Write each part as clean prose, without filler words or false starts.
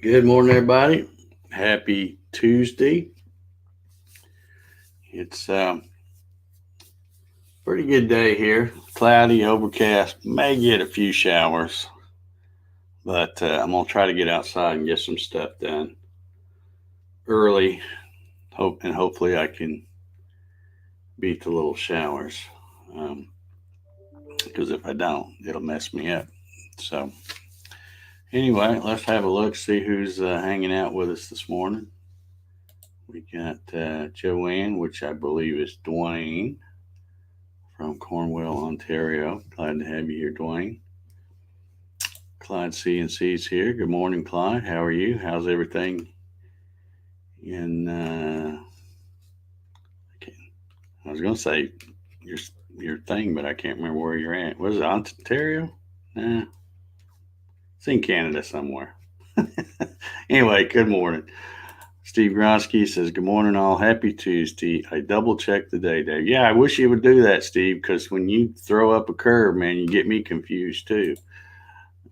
Good morning, everybody. Happy Tuesday. It's a pretty good day here. Cloudy, overcast, may get a few showers, but I'm going to try to get outside and get some stuff done early. Hopefully I can beat the little showers, because if I don't, it'll mess me up. So anyway, let's have a look, see who's hanging out with us this morning. We got Joanne, which I believe is Dwayne from Cornwall, Ontario. Glad to have you here, Dwayne. Clyde CNC's here. Good morning, Clyde. How are you? How's everything in I was going to say your thing, but I can't remember where you're at. Was it Ontario? Nah. It's in Canada somewhere. Anyway, good morning. Steve Gronsky says, good morning, all. Happy Tuesday. I double-checked the day, Dave. Yeah, I wish you would do that, Steve, because when you throw up a curve, man, you get me confused, too.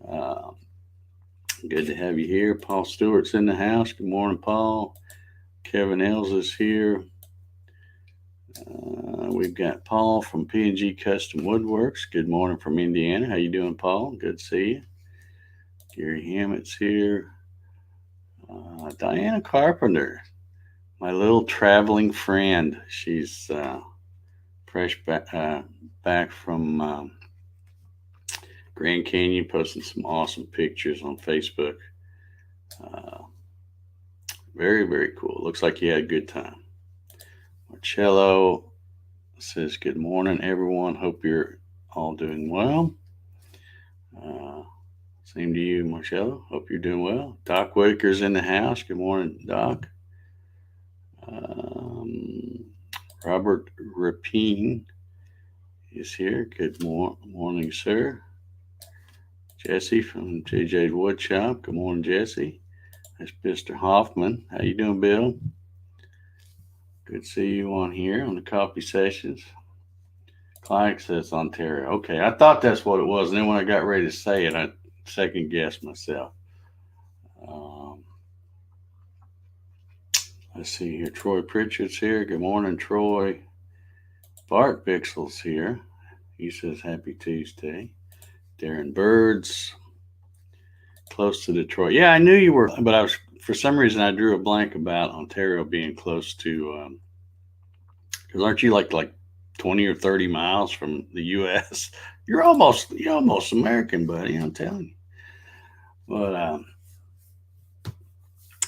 Good to have you here. Paul Stewart's in the house. Good morning, Paul. Kevin Ells is here. We've got Paul from P&G Custom Woodworks. Good morning from Indiana. How you doing, Paul? Good to see you. Gary Hammett's here. Diana Carpenter, my little traveling friend. She's fresh back from Grand Canyon, posting some awesome pictures on Facebook. Very, very cool. Looks like you had a good time. Marcello says, good morning, everyone. Hope you're all doing well. Same to you, Marcello. Hope you're doing well. Doc Whitaker's in the house. Good morning, Doc. Robert Rapine is here. Good morning, sir. Jesse from JJ's Woodshop. Good morning, Jesse. That's Mr. Hoffman. How you doing, Bill? Good to see you on here on the coffee sessions. Clyde says Ontario. Okay, I thought that's what it was. And then when I got ready to say it, I second guess myself. Let's see here. Troy Pritchard's here. Good morning, Troy. Bart Bixel's here. He says happy Tuesday. Darren Birds, close to Detroit. Yeah, I knew you were, but I was, for some reason, I drew a blank about Ontario being close to, because aren't you like 20 or 30 miles from the U.S.? You're almost American, buddy. I'm telling you. But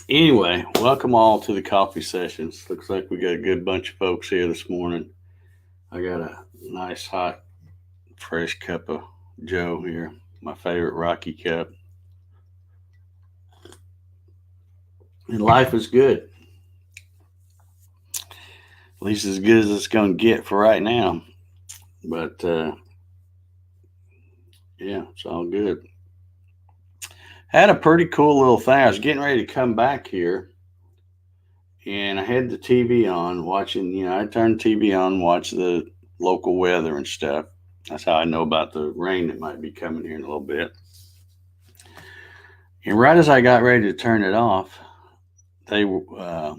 anyway, welcome all to the coffee sessions. Looks like we got a good bunch of folks here this morning. I got a nice hot, fresh cup of Joe here. My favorite Rocky cup. And life is good. At least as good as it's going to get for right now. But yeah, it's all good. Had a pretty cool little thing. I was getting ready to come back here, and I had the TV on, watching, I turned the TV on, watch the local weather and stuff. That's how I know about the rain that might be coming here in a little bit. And right as I got ready to turn it off, they were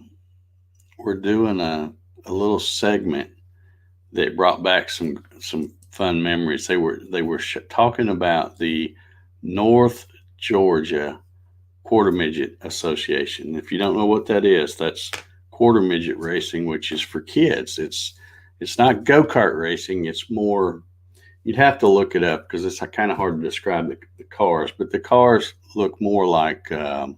doing a little segment that brought back some fun memories. They were talking about the North Georgia Quarter Midget Association. If you don't know what that is, that's quarter midget racing, which is for kids. It's not go-kart racing. It's more, you'd have to look it up because it's kind of hard to describe the cars, but the cars look more like they're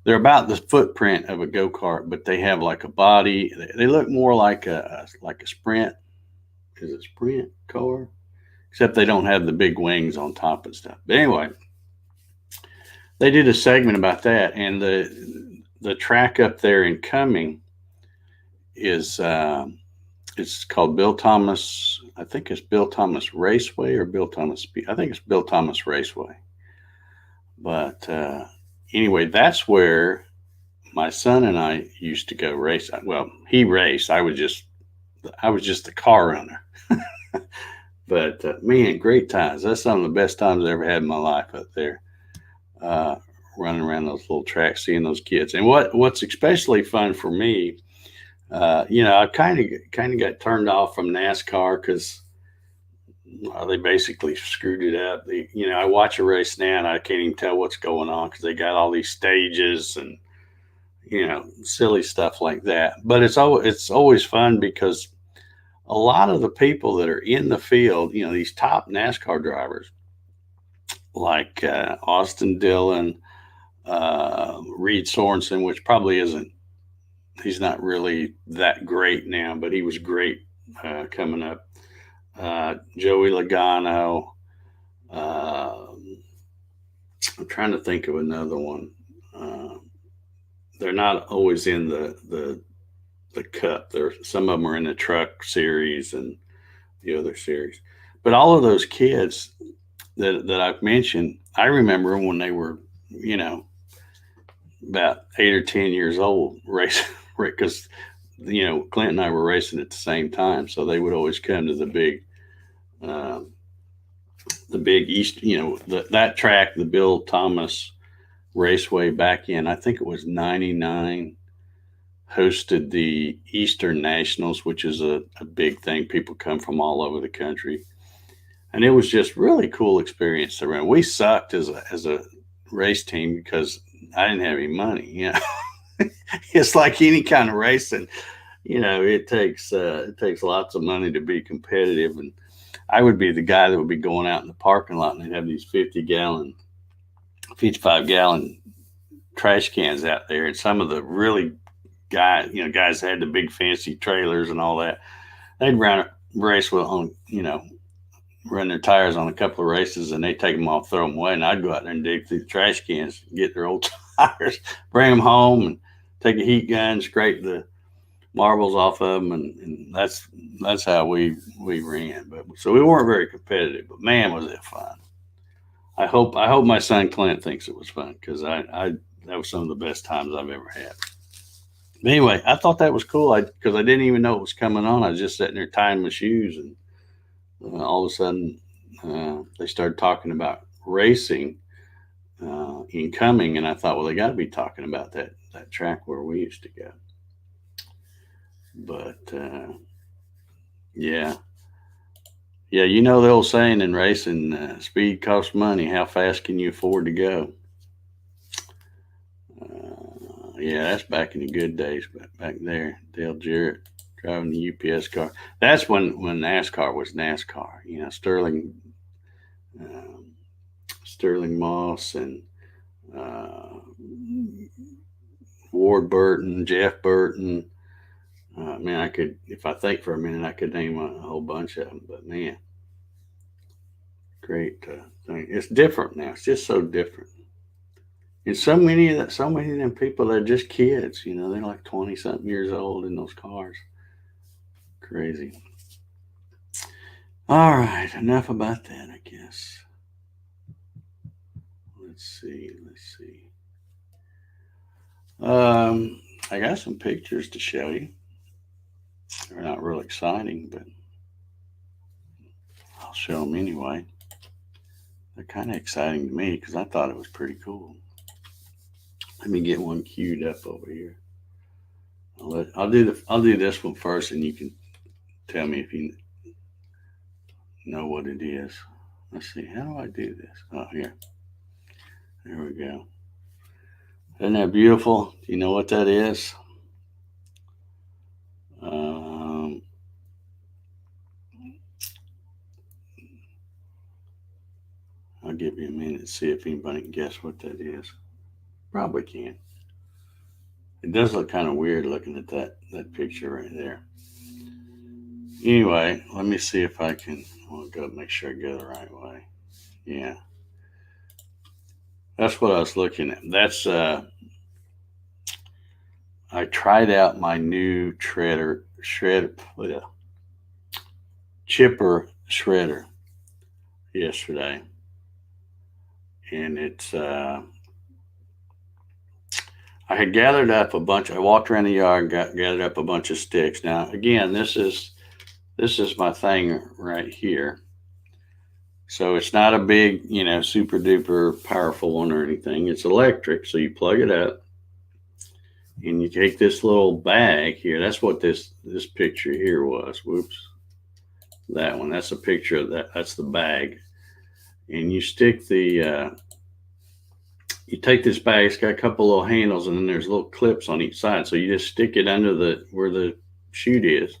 about the footprint of a go-kart, but they have like a body. They look more like a sprint. Is it sprint car? except they don't have the big wings on top and stuff. But anyway, they did a segment about that, and the track up there in Cumming is it's called Bill Thomas. I think it's Bill Thomas Raceway or Bill Thomas Speed. I think it's Bill Thomas Raceway. But anyway, that's where my son and I used to go race. Well, he raced. I was just the car runner. But man, great times. That's some of the best times I ever had in my life up there, running around those little tracks, seeing those kids. And what's especially fun for me, I kind of got turned off from NASCAR because they basically screwed it up. I watch a race now and I can't even tell what's going on because they got all these stages and silly stuff like that. But it's always fun because a lot of the people that are in the field, these top NASCAR drivers like Austin Dillon, Reed Sorensen, which probably isn't, he's not really that great now, but he was great coming up. Joey Logano. I'm trying to think of another one. They're not always in the cup. Some of them are in the truck series and the other series. But all of those kids that I've mentioned, I remember when they were, about 8 or 10 years old, racing, because Clint and I were racing at the same time, so they would always come to the big East, that track, the Bill Thomas Raceway back in, I think it was 99, hosted the Eastern Nationals, which is a big thing. People come from all over the country. And it was just really cool experience to run. We sucked as a race team because I didn't have any money. It's like any kind of racing. It takes lots of money to be competitive. And I would be the guy that would be going out in the parking lot and they'd have these 55-gallon trash cans out there. And some of the really guys that had the big fancy trailers and all that, they'd race run their tires on a couple of races and they take them off, throw them away. And I'd go out there and dig through the trash cans, get their old tires, bring them home and take a heat gun, scrape the marbles off of them. And that's how we ran. But so we weren't very competitive, but man, was it fun. I hope my son Clint thinks it was fun because that was some of the best times I've ever had. But anyway, I thought that was cool because I didn't even know it was coming on. I was just sitting there tying my shoes and all of a sudden they started talking about racing in Cumming, and I thought, well, they got to be talking about that track where we used to go. But yeah, the old saying in racing, speed costs money. How fast can you afford to go? Yeah, that's back in the good days. But back there, Dale Jarrett driving the UPS car. That's when NASCAR was NASCAR. Sterling Moss and Ward Burton, Jeff Burton. Man, I could, if I think for a minute, I could name a whole bunch of them. But man, great thing. It's different now. It's just so different. And so many of them people, they're just kids. They're like 20-something years old in those cars. Crazy. All right, enough about that, I guess. Let's see. I got some pictures to show you. They're not real exciting, but I'll show them anyway. They're kind of exciting to me because I thought it was pretty cool. Let me get one queued up over here. I'll do this one first, and you can tell me if you know what it is. Let's see. How do I do this? Oh, here. There we go. Isn't that beautiful? Do you know what that is? I'll give you a minute to see if anybody can guess what that is. Probably can. It does look kind of weird looking at that picture right there. Anyway, let me see if I can. I'll go make sure I go the right way. Yeah, that's what I was looking at. That's I tried out my new chipper shredder yesterday, and it's I had gathered up a bunch. I walked around the yard and gathered up a bunch of sticks. Now, again, this is my thing right here. So it's not a big, super duper powerful one or anything. It's electric. So you plug it up and you take this little bag here. That's what this picture here was. Whoops. That one. That's a picture of that. That's the bag. And you stick you take this bag, it's got a couple little handles, and then there's little clips on each side. So you just stick it under where the chute is.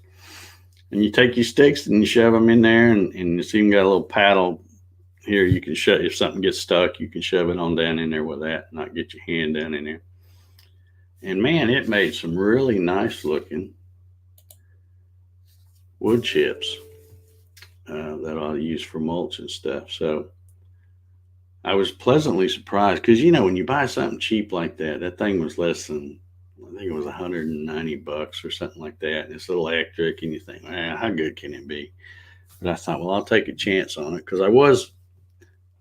And you take your sticks and you shove them in there, and it's even got a little paddle here. You can shove, if something gets stuck, you can shove it on down in there with that, not get your hand down in there. And man, it made some really nice looking wood chips that I'll use for mulch and stuff. So I was pleasantly surprised because, when you buy something cheap like that thing was less than, I think it was $190 or something like that. And it's electric, and you think, man, how good can it be? But I thought, well, I'll take a chance on it because I was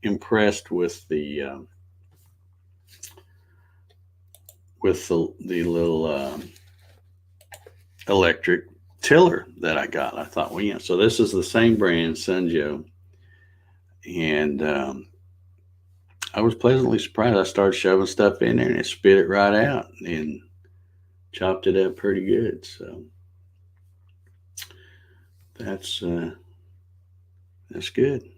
impressed with the little electric tiller that I got. I thought, well, so this is the same brand, Sunjo, and I was pleasantly surprised. I started shoving stuff in there and it spit it right out and chopped it up pretty good. So that's good.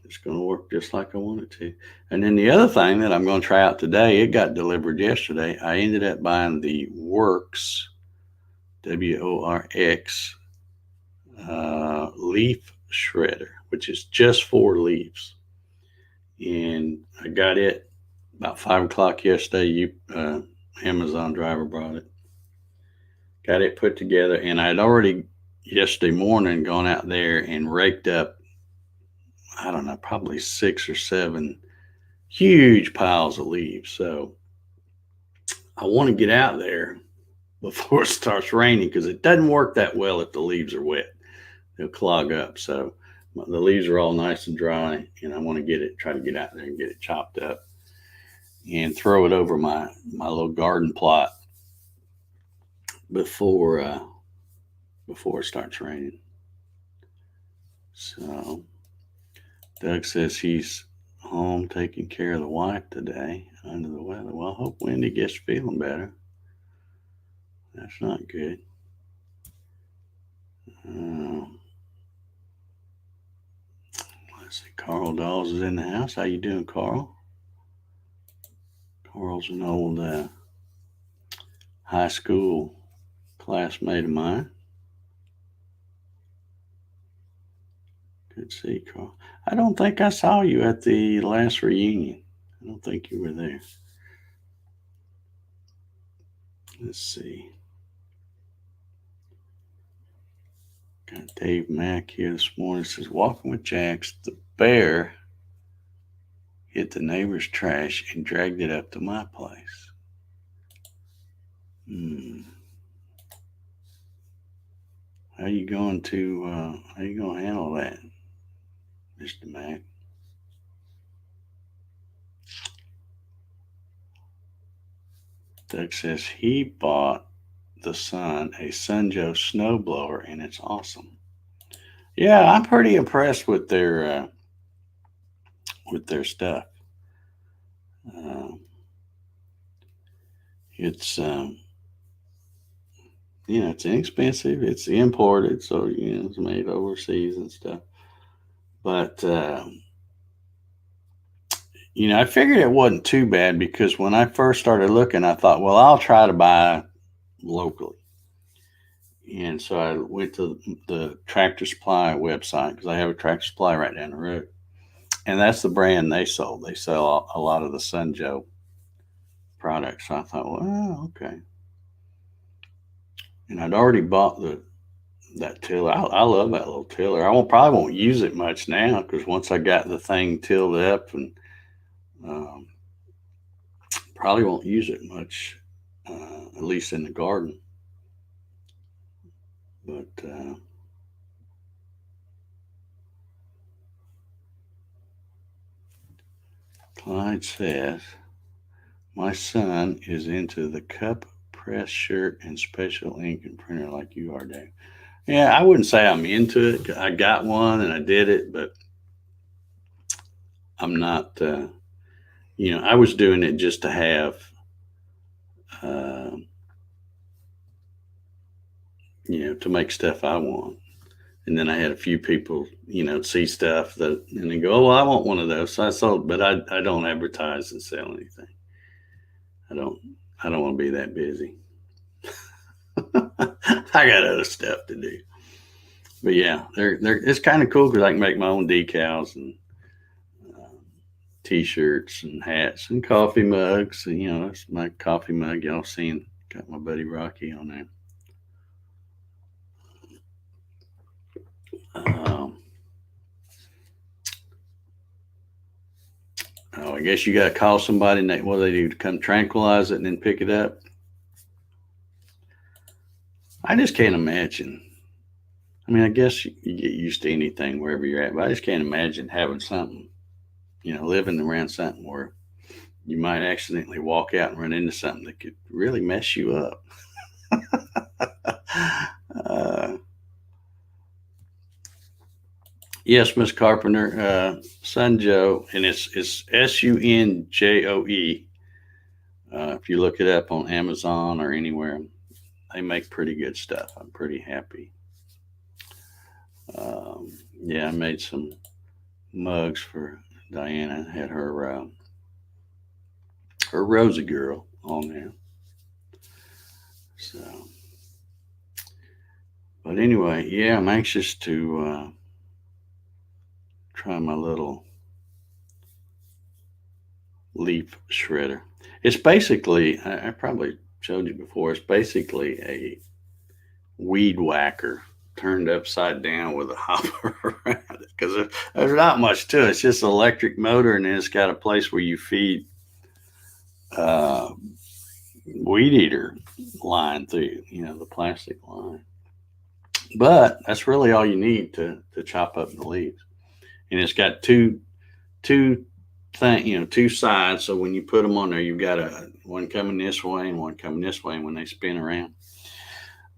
It's going to work just like I want it to. And then the other thing that I'm going to try out today, it got delivered yesterday. I ended up buying the Works, WORX, leaf shredder, which is just 4 leaves. And I got it about 5 o'clock yesterday. Amazon driver brought it. Got it put together, and I'd already yesterday morning gone out there and raked up, I don't know, probably 6 or 7 huge piles of leaves. So I want to get out there before it starts raining because it doesn't work that well if the leaves are wet. They'll clog up. So the leaves are all nice and dry, and I want to try to get out there and get it chopped up and throw it over my little garden plot before it starts raining. So Doug says he's home taking care of the wife today under the weather. Well, I hope Wendy gets feeling better. That's not good. Let's see. Carl Dawes is in the house. How you doing, Carl? Carl's an old high school classmate of mine. Good to see, Carl. I don't think I saw you at the last reunion. I don't think you were there. Let's see. Got Dave Mack here this morning. It says, walking with Jax, the bear hit the neighbor's trash and dragged it up to my place. How you going to handle that, Mr. Mack? Doug says he bought the son a Sunjo snowblower, and it's awesome. Yeah, I'm pretty impressed with their stuff. It's it's inexpensive. It's imported, so it's made overseas and stuff. But I figured it wasn't too bad because when I first started looking, I thought, well, I'll try to buy locally. And so I went to the Tractor Supply website because I have a Tractor Supply right down the road. And that's the brand they sold. They sell a lot of the Sunjo products. So I thought, well, okay. And I'd already bought that tiller. I love that little tiller. Probably won't use it much now because once I got the thing tilled up, and um, probably won't use it much, at least in the garden. But Clyde says, my son is into the cup press shirt and special ink and printer like you are, Dave. Yeah, I wouldn't say I'm into it. I got one and I did it, but I'm not, I was doing it just to have, uh, to make stuff I want. And then I had a few people, see stuff and they go, oh, well, I want one of those. So I sold, but I don't advertise and sell anything. I don't, I don't want to be that busy. I got other stuff to do. But yeah, it's kind of cool because I can make my own decals and uh, t-shirts and hats and coffee mugs. And, that's my coffee mug y'all seen. Got my buddy Rocky on there. I guess you got to call somebody and what do they do to come tranquilize it and then pick it up? I just can't imagine. I mean, I guess you get used to anything wherever you're at, but I just can't imagine having something, living around something where you might accidentally walk out and run into something that could really mess you up. Yes, Miss Carpenter, Sunjoe, and it's Sunjoe. If you look it up on Amazon or anywhere, they make pretty good stuff. I'm pretty happy. Yeah, I made some mugs for Diana. Had her Rosie girl on there. So, but anyway, yeah, I'm anxious to try my little leaf shredder. It's basically, I probably showed you before, it's basically a weed whacker turned upside down with a hopper around it because there's not much to it. It's just an electric motor, and then it's got a place where you feed weed eater line through, the plastic line. But that's really all you need to chop up the leaves. And it's got two sides. So when you put them on there, you've got one coming this way and one coming this way when they spin around.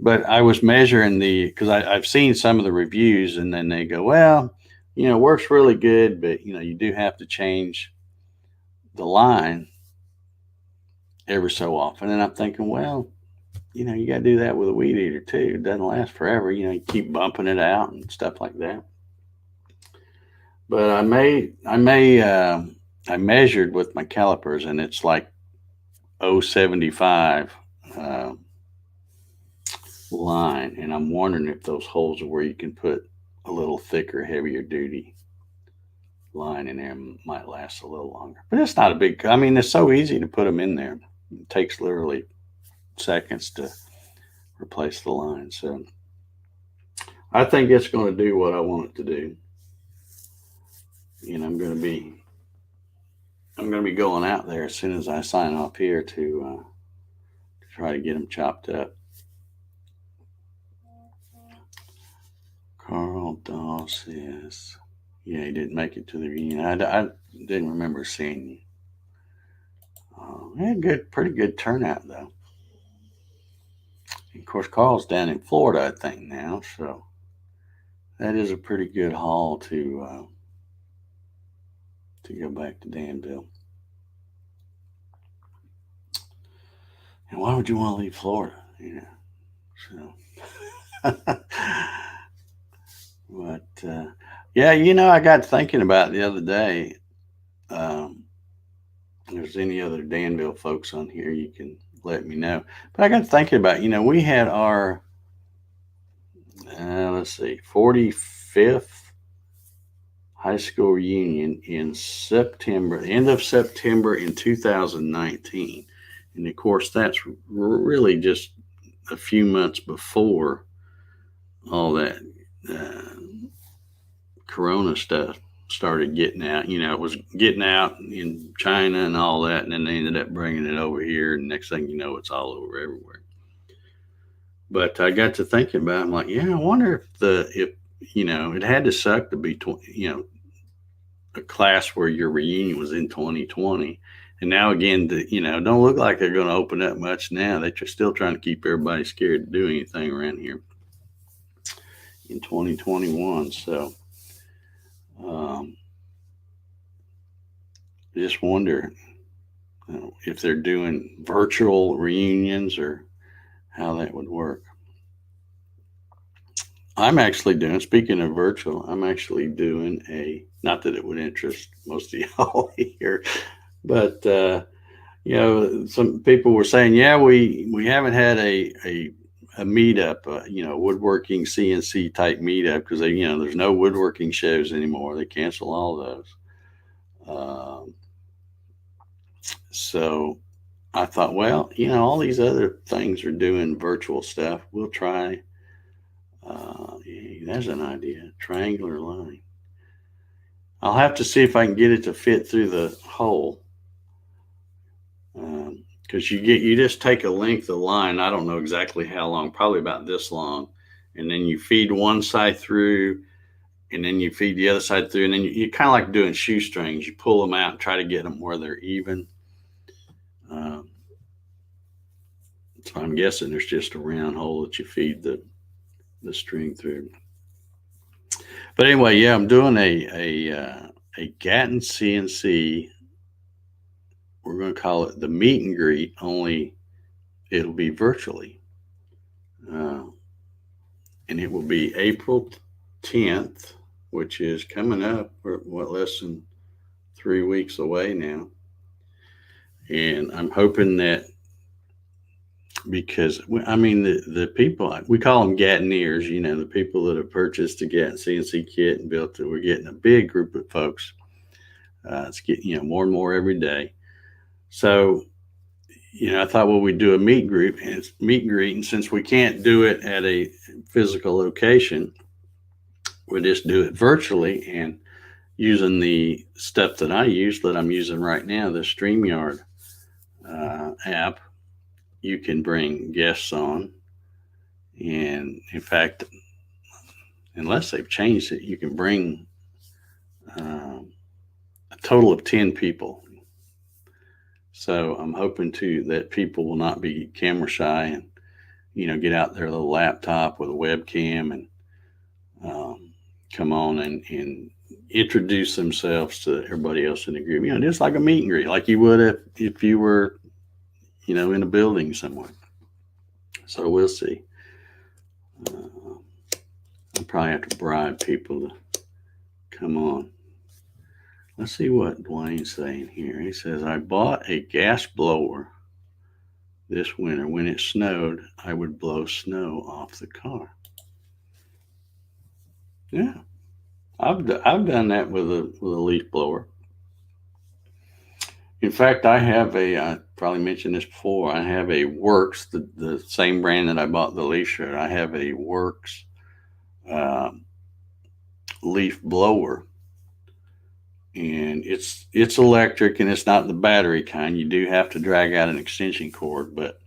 But I was measuring because I've seen some of the reviews, and then they go, well, works really good, but you do have to change the line every so often. And I'm thinking, well, you got to do that with a weed eater too. It doesn't last forever. You keep bumping it out and stuff like that. But I measured with my calipers, and it's like 0.75 line, and I'm wondering if those holes are where you can put a little thicker, heavier duty line in there. Might last a little longer, but it's not a big. I mean, it's so easy to put them in there. It takes literally seconds to replace the line. So I think it's going to do what I want it to do. I'm going to be going out there as soon as I sign off here to try to get them chopped up. Carl Dahl says, yeah, he didn't make it to the reunion. I didn't remember seeing you. Pretty good turnout though. And of course, Carl's down in Florida, I think now, so that is a pretty good haul to go back to Danville. And why would you want to leave Florida? So. But yeah, I got thinking about it the other day. If there's any other Danville folks on here, you can let me know. But I got thinking about, we had our 45th high school reunion in September, end of September in 2019. And of course, that's really just a few months before all that Corona stuff started getting out. It was getting out in China and all that, and then they ended up bringing it over here. And next thing you know, it's all over everywhere. But I got to thinking about it. I'm like, yeah, I wonder if it had to suck to be a class where your reunion was in 2020. And now again, don't look like they're going to open up much now. They're still trying to keep everybody scared to do anything around here in 2021. So I just wonder if they're doing virtual reunions or how that would work. I'm actually doing, speaking of virtual, I'm actually doing not that it would interest most of y'all here, but, some people were saying, yeah, we haven't had a meetup, woodworking CNC type meetup because there's no woodworking shows anymore. They cancel all those. So I thought, well, all these other things are doing virtual stuff. We'll try. There's an idea. Triangular line. I'll have to see if I can get it to fit through the hole. Because you just take a length of line. I don't know exactly how long, probably about this long, and then you feed one side through, and then you feed the other side through, and then you kind of like doing shoestrings. You pull them out and try to get them where they're even. So I'm guessing there's just a round hole that you feed the string through. But anyway, yeah, I'm doing a Gatton CNC. We're going to call it the meet and greet, only it'll be virtually. And it will be April 10th, which is coming up, less than 3 weeks away now. And I'm hoping that, because the people, we call them Gattoneers, the people that have purchased the Gatton CNC kit and built it, we're getting a big group of folks. It's getting more and more every day. So I thought, well, we'd do a meet and greet, and since we can't do it at a physical location, we'll just do it virtually. And using the stuff that I'm using right now, the StreamYard app, you can bring guests on. And in fact, unless they've changed it, you can bring a total of 10 people. So I'm hoping that people will not be camera shy and, get out their little laptop with a webcam and come on and introduce themselves to everybody else in the group. Just like a meet and greet, like you would if you were, in a building somewhere. So we'll see. I'll probably have to bribe people to come on. Let's see what Dwayne's saying here. He says, I bought a gas blower this winter. When it snowed, I would blow snow off the car. Yeah, I've done that with a leaf blower. In fact, I probably mentioned this before, I have a Works, the same brand that I bought the leaf shirt. I have a Works leaf blower. And it's electric, and it's not the battery kind. You do have to drag out an extension cord, but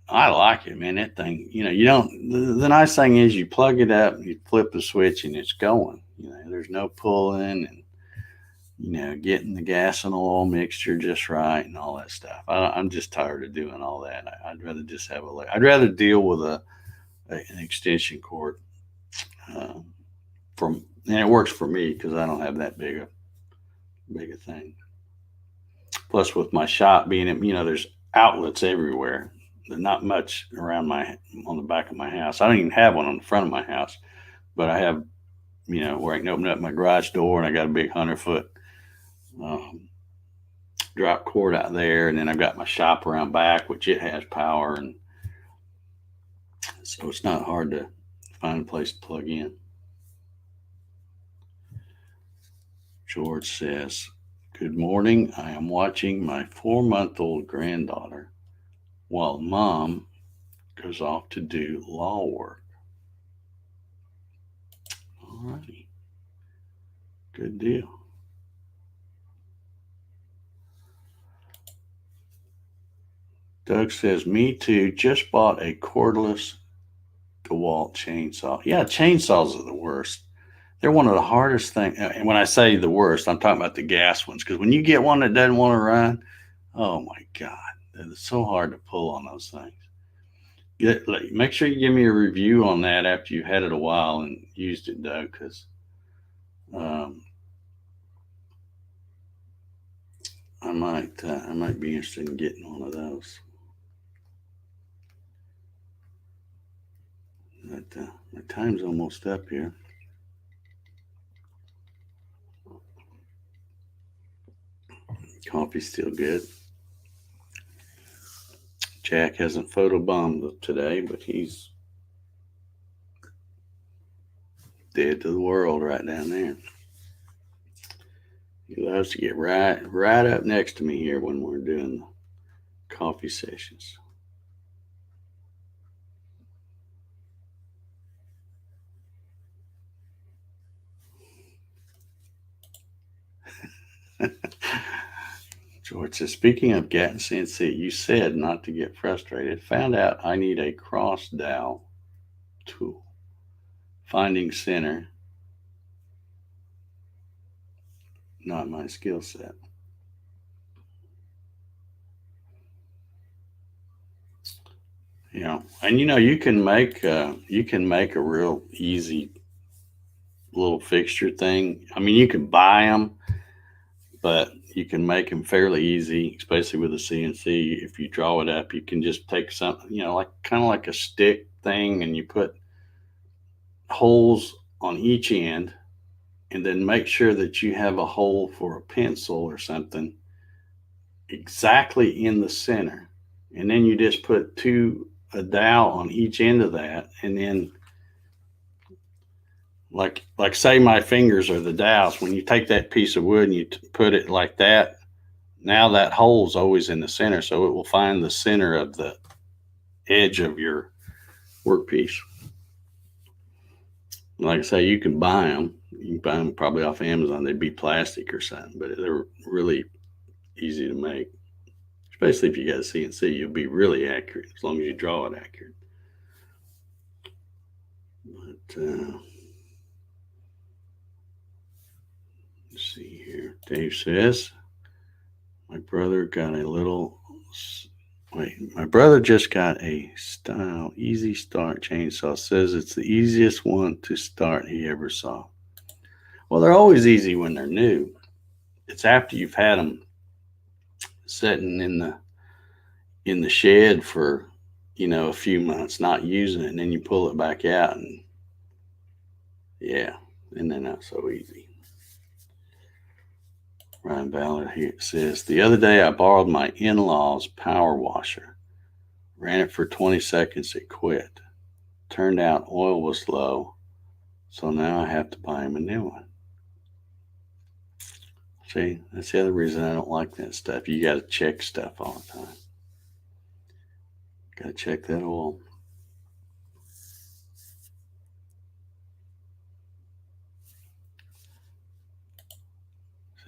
I like it, man. That thing, you don't. The nice thing is you plug it up, you flip the switch, and it's going. There's no pulling and getting the gas and oil mixture just right and all that stuff. I'm just tired of doing all that. I'd rather just have I'd rather deal with an extension cord. And it works for me because I don't have that big a thing. Plus, with my shop being, there's outlets everywhere. There's not much around on the back of my house. I don't even have one on the front of my house, but I have, where I can open up my garage door, and I got a big 100-foot drop cord out there, and then I've got my shop around back, which it has power, and so it's not hard to find a place to plug in. George says, good morning. I am watching my 4-month-old granddaughter while mom goes off to do law work. All righty. Good deal. Doug says, me too. Just bought a cordless DeWalt chainsaw. Yeah, chainsaws are the worst. They're one of the hardest things. And when I say the worst, I'm talking about the gas ones. Because when you get one that doesn't want to run, oh my God, it's so hard to pull on those things. Make sure you give me a review on that after you've had it a while and used it, Doug, because um, I might be interested in getting one of those. But my time's almost up here. Coffee's still good. Jack hasn't photobombed today, but he's dead to the world right down there. He loves to get right up next to me here when we're doing the coffee sessions. George says, speaking of Gatton CNC, you said not to get frustrated. Found out I need a cross dowel tool. Finding center, not my skill set. And you can make a real easy little fixture thing. I mean, you can buy them, but you can make them fairly easy, especially with a CNC. If you draw it up, you can just take something, like kind of like a stick thing, and you put holes on each end, and then make sure that you have a hole for a pencil or something exactly in the center. And then you just put a dowel on each end of that, and then like say my fingers are the dowels. When you take that piece of wood and you put it like that, now that hole's always in the center, so it will find the center of the edge of your workpiece. Like I say, you can buy them. You can buy them probably off Amazon. They'd be plastic or something, but they're really easy to make. Especially if you got a CNC, you'll be really accurate as long as you draw it accurate. But let's see here. Dave says, my brother just got a style easy start chainsaw. Says it's the easiest one to start he ever saw. Well, they're always easy when they're new. It's after you've had them sitting in the shed for a few months not using it, and then you pull it back out, and they're not so easy. Ryan Ballard here says, the other day I borrowed my in-laws power washer, ran it for 20 seconds, it quit. Turned out oil was low, so now I have to buy him a new one. See, that's the other reason I don't like that stuff. You got to check stuff all the time. Got to check that oil.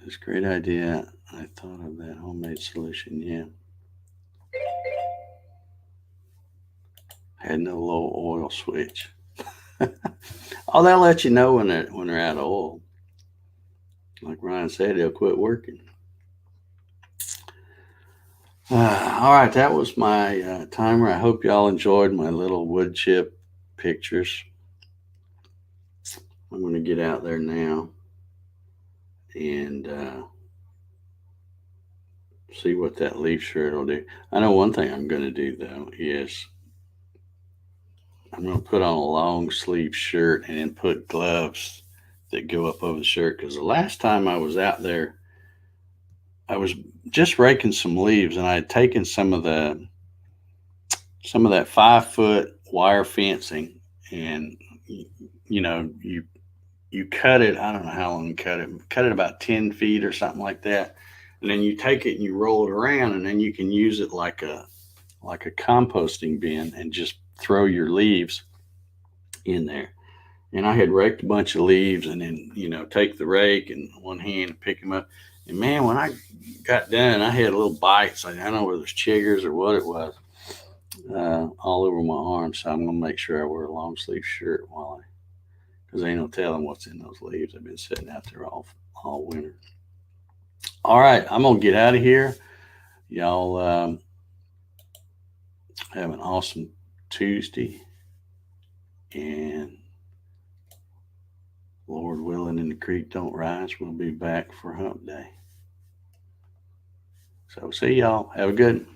It's a great idea. I thought of that homemade solution. Yeah. Had no low oil switch. Oh, they'll let you know when they're out of oil. Like Ryan said, they'll quit working. All right, that was my timer. I hope y'all enjoyed my little wood chip pictures. I'm going to get out there now and see what that leaf shirt will do. I know one thing I'm going to do, though, is I'm going to put on a long sleeve shirt and then put gloves that go up over the shirt. Because the last time I was out there, I was just raking some leaves, and I had taken some of that 5-foot wire fencing, and you cut it. I don't know how long you cut it about 10 feet or something like that. And then you take it and you roll it around, and then you can use it like a composting bin and just throw your leaves in there. And I had raked a bunch of leaves, and then, take the rake in one hand and pick them up. And man, when I got done, I had little bites. I don't know whether it was chiggers or what it was, all over my arm. So I'm gonna make sure I wear a long sleeve shirt because ain't no telling what's in those leaves. They've been sitting out there all winter. All right, I'm gonna get out of here. Y'all have an awesome Tuesday, and Lord willing, and the creek don't rise, we'll be back for hump day. So see y'all. Have a good